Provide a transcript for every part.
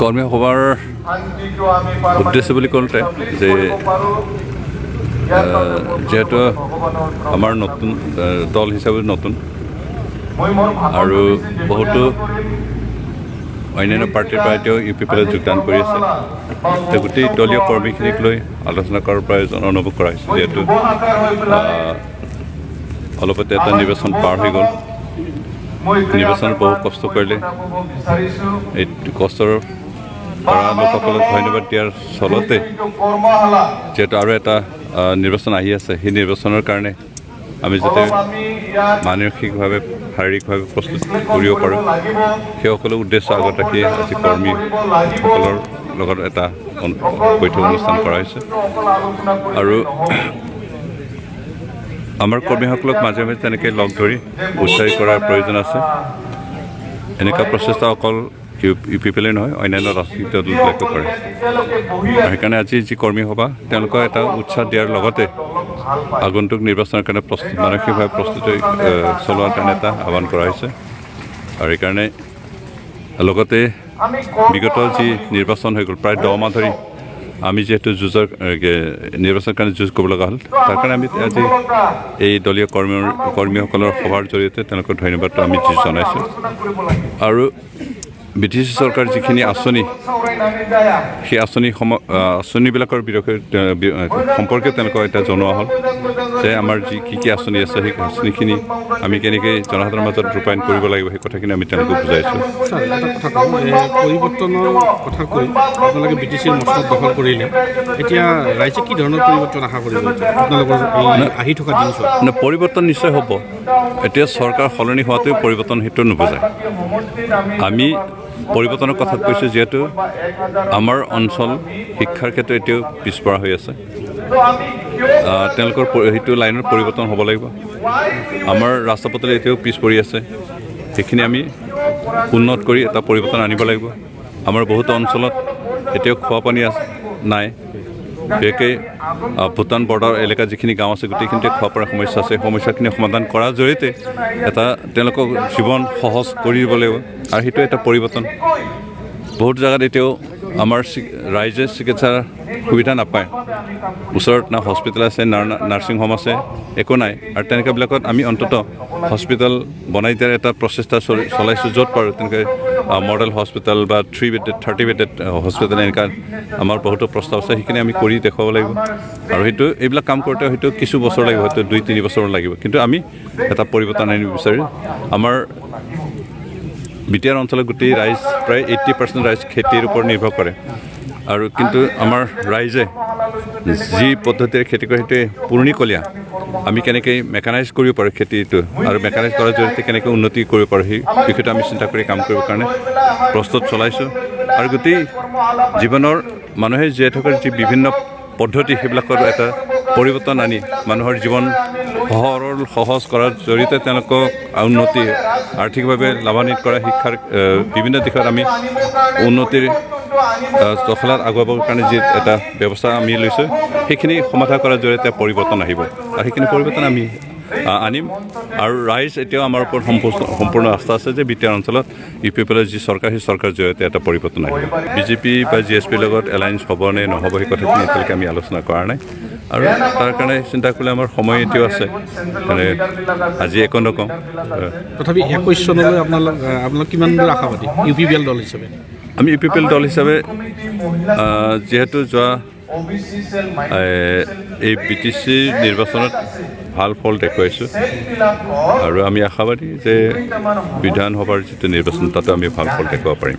কৰ্মী সভাৰ উদ্দেশ্য বুলি কওঁতে যে যেহেতু আমাৰ নতুন দল হিচাপে নতুন আৰু বহুতো অন্যান্য পাৰ্টিৰ পৰা এতিয়াও UPPL যোগদান কৰি আছে গোটেই দলীয় কৰ্মীখিনিক লৈ আলোচনা কৰাৰ প্ৰয়োজন অনুভৱ কৰা হৈছে যিহেতু অলপতে এটা নিৰ্বাচন পাৰ হৈ গ'ল নিৰ্বাচনত বহু কষ্ট কৰিলে এই কষ্টৰ কৰা লোকসকলক ধন্যবাদ দিয়াৰ চলতে যিহেতু আৰু এটা নিৰ্বাচন আহি আছে সেই নিৰ্বাচনৰ কাৰণে আমি যাতে মানসিকভাৱে শাৰীৰিকভাৱে প্ৰস্তুত কৰিব পাৰোঁ সেই সকলো উদ্দেশ্য আগত ৰাখি আজি কৰ্মীসকলৰ লগত এটা বৈঠক অনুষ্ঠান কৰা হৈছে আৰু আমাৰ কৰ্মীসকলক মাজে মাজে তেনেকৈ লগ ধৰি উৎসাহিত কৰাৰ প্ৰয়োজন আছে এনেকুৱা প্ৰচেষ্টা অকল UPPL নহয় অন্যান্য ৰাজনৈতিক দলবিলাকে কৰে সেইকাৰণে আজি যি কৰ্মী সভা তেওঁলোকক এটা উৎসাহ দিয়াৰ লগতে আগন্তুক নিৰ্বাচনৰ কাৰণে মানসিকভাৱে প্ৰস্তুতি চলোৱাৰ কাৰণে এটা আহ্বান কৰা হৈছে আৰু সেইকাৰণে লগতে বিগত যি নিৰ্বাচন হৈ গ'ল প্ৰায় 10 মাহ ধৰি আমি যিহেতু নিৰ্বাচনৰ কাৰণে যুঁজ কৰিব লগা হ'ল তাৰ কাৰণে আমি আজি এই দলীয় কৰ্মীসকলৰ সভাৰ জৰিয়তে তেওঁলোকক ধন্যবাদটো আমি জনাইছোঁ আৰু BTC চৰকাৰ যিখিনি আঁচনি সেই আঁচনিবিলাকৰ সম্পৰ্কে তেওঁলোকক এটা জনোৱা হ'ল যে আমাৰ যি কি আঁচনি আছে সেই আঁচনিখিনি আমি কেনেকৈ জনসাধাৰণৰ মাজত ৰূপায়ণ কৰিব লাগিব সেই কথাখিনি আমি তেওঁলোকক বুজাইছোঁ পৰিৱৰ্তনৰ কথা কৈ আপোনালোকে BTCৰ মচলাত দখল কৰিলে এতিয়া ৰাইজে কি ধৰণৰ পৰিৱৰ্তন আশা কৰিব আপোনালোকৰ আহি থকা দিনছোৱাত পৰিৱৰ্তন নিশ্চয় হ'ব এতিয়া চৰকাৰ সলনি হোৱাটোৱে পৰিৱৰ্তন সেইটো নুবুজায় আমি পৰিৱৰ্তনৰ কথা কৈছোঁ যিহেতু আমাৰ অঞ্চল শিক্ষাৰ ক্ষেত্ৰত এতিয়াও পিছপৰা হৈ আছে তেওঁলোকৰ সেইটো লাইনত পৰিৱৰ্তন হ'ব লাগিব আমাৰ ৰাস্তা পদূলি এতিয়াও পিছ পৰি আছে সেইখিনি আমি উন্নত কৰি এটা পৰিৱৰ্তন আনিব লাগিব আমাৰ বহুতো অঞ্চলত এতিয়াও খোৱা পানী নাই বিশেষকৈ ভূটান বৰ্ডাৰ এলেকাত যিখিনি গাঁও আছে গোটেইখিনিতে খোৱা পানীৰ সমস্যা আছে সমস্যাখিনি সমাধান কৰাৰ জৰিয়তে এটা তেওঁলোকক জীৱন সহজ কৰি দিব লাগিব আৰু সেইটো এটা পৰিৱৰ্তন বহুত জেগাত এতিয়াও আমাৰ ৰাইজে চিকিৎসাৰ সুবিধা নাপায় ওচৰত না হস্পিটেল আছে না নাৰ্ছিং হোম আছে একো নাই আৰু তেনেকুৱাবিলাকত আমি অন্ততঃ হস্পিটেল বনাই দিয়াৰ এটা প্ৰচেষ্টা চলাইছোঁ য'ত পাৰোঁ তেনেকৈ মডেল হস্পিটেল বা 3 বেডেড 30 বেডেড হস্পিটেল এনেকুৱা আমাৰ বহুতো প্ৰস্তাৱ আছে সেইখিনি আমি কৰি দেখুৱাব লাগিব আৰু এইবিলাক কাম কৰোঁতে হয়তো কিছু বছৰ লাগিব হয়তো 2-3 বছৰ লাগিব কিন্তু আমি এটা পৰিৱৰ্তন আনিব বিচাৰোঁ আমাৰ বিটিআৰ অঞ্চলত গোটেই ৰাইজ প্ৰায় 80% ৰাইজ খেতিৰ ওপৰত নিৰ্ভৰ কৰে আৰু কিন্তু আমাৰ ৰাইজে যি পদ্ধতিৰে খেতি কৰে সেইটোৱে পুৰণিকলীয়া আমি কেনেকৈ মেকানাইজ কৰিব পাৰোঁ খেতিটো আৰু মেকানাইজ কৰাৰ জৰিয়তে কেনেকৈ উন্নতি কৰিব পাৰোঁ সেই বিষয়টো আমি চিন্তা কৰি কাম কৰিবৰ কাৰণে প্ৰস্তুত চলাইছোঁ আৰু গোটেই জীৱনৰ মানুহে জীয়াই থকাৰ যি বিভিন্ন পদ্ধতি সেইবিলাকৰ এটা পৰিৱৰ্তন আনি মানুহৰ জীৱন সহজ কৰাৰ জৰিয়তে তেওঁলোকক উন্নতি আৰ্থিকভাৱে লাভান্বিত কৰা শিক্ষাৰ বিভিন্ন দিশত আমি উন্নতিৰ দখলাত আগুৱাবৰ কাৰণে যি এটা ব্যৱস্থা আমি লৈছোঁ সেইখিনি সমাধান কৰাৰ জৰিয়তে পৰিৱৰ্তন আহিব আৰু সেইখিনি পৰিৱৰ্তন আমি আনিম আৰু ৰাইজ এতিয়াও আমাৰ ওপৰত সম্পূৰ্ণ আস্থা আছে যে বিটিআৰ অঞ্চলত UPPLৰ যি চৰকাৰ সেই চৰকাৰৰ জৰিয়তে এটা পৰিৱৰ্তন আহিব BJP বা GSPৰ লগত এলায়েন্স হ'ব নে নহ'ব সেই কথাখিনি এতিয়ালৈকে আমি আলোচনা কৰা নাই আৰু তাৰ কাৰণে চিন্তা কৰিলে আমাৰ সময় এতিয়াও আছে মানে আজি একো নকওঁ তথাপি 21 চনলৈ আপোনালোক কিমান দূৰ আশাবাদী UPPL দল হিচাপে আমি UPPL দল হিচাপে যিহেতু যোৱা এই BTC নিৰ্বাচনত ভাল ফল দেখুৱাইছোঁ আৰু আমি আশাবাদী যে বিধানসভাৰ যিটো নিৰ্বাচন তাতে আমি ভাল ফল দেখুৱাব পাৰিম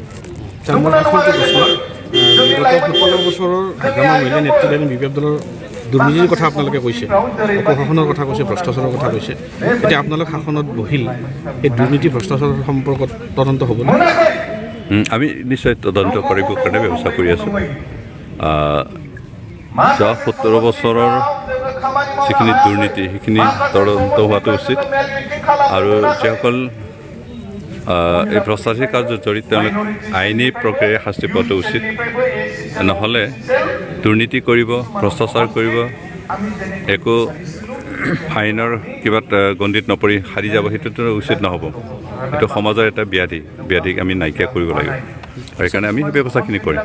বছৰৰ হাগ্ৰামা মহিলা নেতৃত্বাধীন BPF দলৰ দুৰ্নীতিৰ কথা আপোনালোকে কৈছে প্ৰশাসনৰ কথা কৈছে ভ্ৰষ্টাচাৰৰ কথা কৈছে এতিয়া আপোনালোক শাসনত বহিল এই দুৰ্নীতি ভ্ৰষ্টাচাৰৰ সম্পৰ্কত তদন্ত হ'ব আমি নিশ্চয় তদন্ত কৰিবৰ কাৰণে ব্যৱস্থা কৰি আছোঁ যোৱা 17 বছৰৰ যিখিনি দুৰ্নীতি সেইখিনি তদন্ত হোৱাটো উচিত আৰু যিসকল এই ভ্ৰষ্টাচাৰী কাৰ্যত জড়িত তেওঁলোক আইনী প্ৰক্ৰিয়াৰে শাস্তি পোৱাটো উচিত নহ'লে দুৰ্নীতি কৰিব ভ্ৰষ্টাচাৰ কৰিব একো ফাইনৰ কিবা গণ্ডিত নপৰি হাৰি যাব সেইটোতো উচিত নহ'ব এইটো সমাজৰ এটা ব্যাধিক আমি নাইকিয়া কৰিব লাগিব সেইকাৰণে আমি সেই ব্যৱস্থাখিনি কৰিম।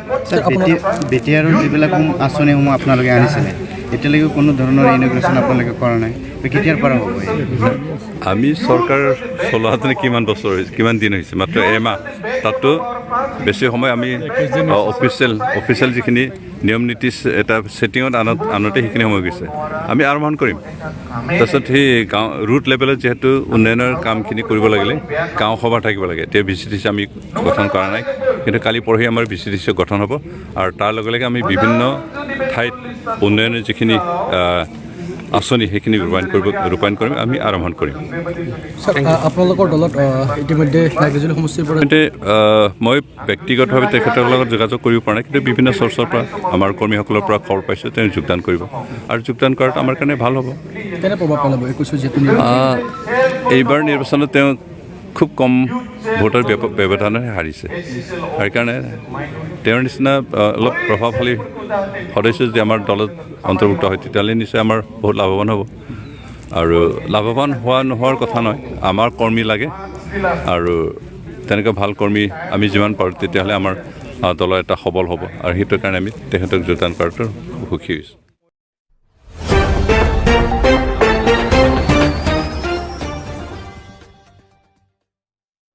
বিটিআৰৰ যিবিলাক আঁচনিসমূহ আপোনালোকে আনিছিলে এতিয়ালৈকে কোনো ধৰণৰ ইনগ্ৰেশ্যন আপোনালোকে কৰা নাই, কেতিয়াৰ পৰা হ'ব? আমি চৰকাৰ চলোৱাহেঁতেনে কিমান বছৰ হৈছে, কিমান দিন হৈছে, মাত্ৰ এমাহ, তাতো বেছি সময় আমি অফিচিয়েল যিখিনি নিয়ম নীতি এটা ছেটিঙত আনতে সেইখিনি সময় গৈছে। আমি আৰম্ভ কৰিম। তাৰপিছত সেই গাঁও ৰুট লেভেলত যিহেতু উন্নয়নৰ কামখিনি কৰিব লাগিলে গাঁও সভা থাকিব লাগে। এতিয়া VCDC আমি গঠন কৰা নাই, কিন্তু কালি পৰহি আমাৰ VCDC গঠন হ'ব আৰু তাৰ লগে লগে আমি বিভিন্ন ঠাইত উন্নয়নৰ যিখিনি আঁচনি সেইখিনি ৰূপায়ণ কৰিম, আমি আৰম্ভ কৰিম। আপোনালোকৰ দলত ইতিমধ্যে নাগৰিক সমষ্টিৰ পৰা মই ব্যক্তিগতভাৱে তেখেতৰ লগত যোগাযোগ কৰিব পৰা নাই, কিন্তু বিভিন্ন চ'ৰ্চৰ পৰা আমাৰ কৰ্মীসকলৰ পৰা খবৰ পাইছোঁ তেওঁ যোগদান কৰিব আৰু যোগদান কৰাটো আমাৰ কাৰণে ভাল হ'ব। কেনে প্ৰভাৱ পেলাব যিহেতু এইবাৰ নিৰ্বাচনত তেওঁ খুব কম ভোটৰ ব্যৱধানেৰে হাৰিছে। সেইকাৰণে তেওঁৰ নিচিনা অলপ প্ৰভাৱশালী সদস্য যদি আমাৰ দলত অন্তৰ্ভুক্ত হয় তেতিয়াহ'লে নিশ্চয় আমাৰ বহুত লাভৱান হ'ব। আৰু লাভৱান হোৱা নোহোৱাৰ কথা নহয়, আমাৰ কৰ্মী লাগে আৰু তেনেকুৱা ভাল কৰ্মী আমি যিমান পাৰোঁ তেতিয়াহ'লে আমাৰ দলৰ এটা সবল হ'ব আৰু সেইটো কাৰণে আমি তেখেতক যোগদান কৰাটো সুখী হৈছোঁ।